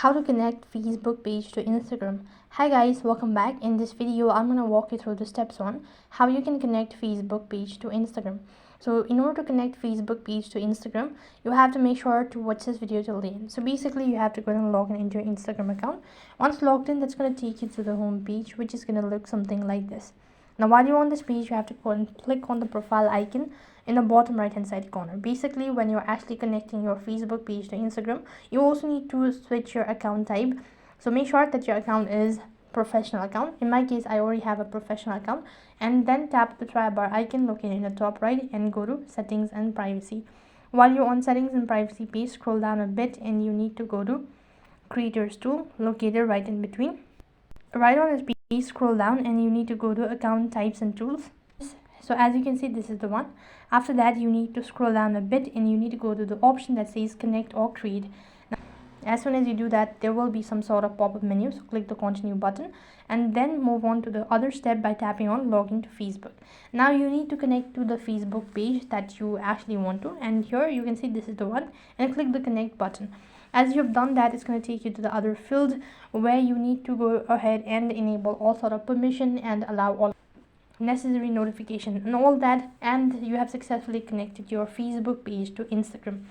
How to connect Facebook page to Instagram. Hi guys, welcome back. In this video I'm going to walk you through the steps on how you can connect Facebook page to Instagram. So in order to connect Facebook page to Instagram, you have to make sure to watch this video till the end. So basically you have to go and log in into your Instagram account. Once logged in, that's going to take you to the home page, which is going to look something like this. Now while you're on this page, you have to go and click on the profile icon in the bottom right hand side corner. Basically, when you're actually connecting your Facebook page to Instagram, you also need to switch your account type. So make sure that your account is professional account. In my case, I already have a professional account. And then tap the try bar icon located in the top right and go to settings and privacy. While you're on settings and privacy page, scroll down a bit and you need to go to creators tool located right in between. Right on this page, scroll down and you need to go to account types and tools. So as you can see, this is the one. After that, you need to scroll down a bit and you need to go to the option that says connect or create. Now, as soon as you do that, there will be some sort of pop-up menu. So click the continue button and then move on to the other step by tapping on login to Facebook. Now you need to connect to the Facebook page that you actually want to, and here you can see this is the one, and click the connect button. As you've done that, it's going to take you to the other field where you need to go ahead and enable all sort of permission and allow all necessary notification and all that, and you have successfully connected your Facebook page to Instagram.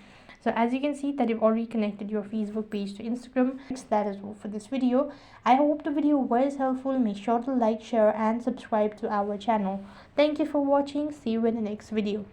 So as you can see that you've already connected your Facebook page to Instagram. That is all for this video. I hope the video was helpful. Make sure to like, share and subscribe to our channel. Thank you for watching. See you in the next video.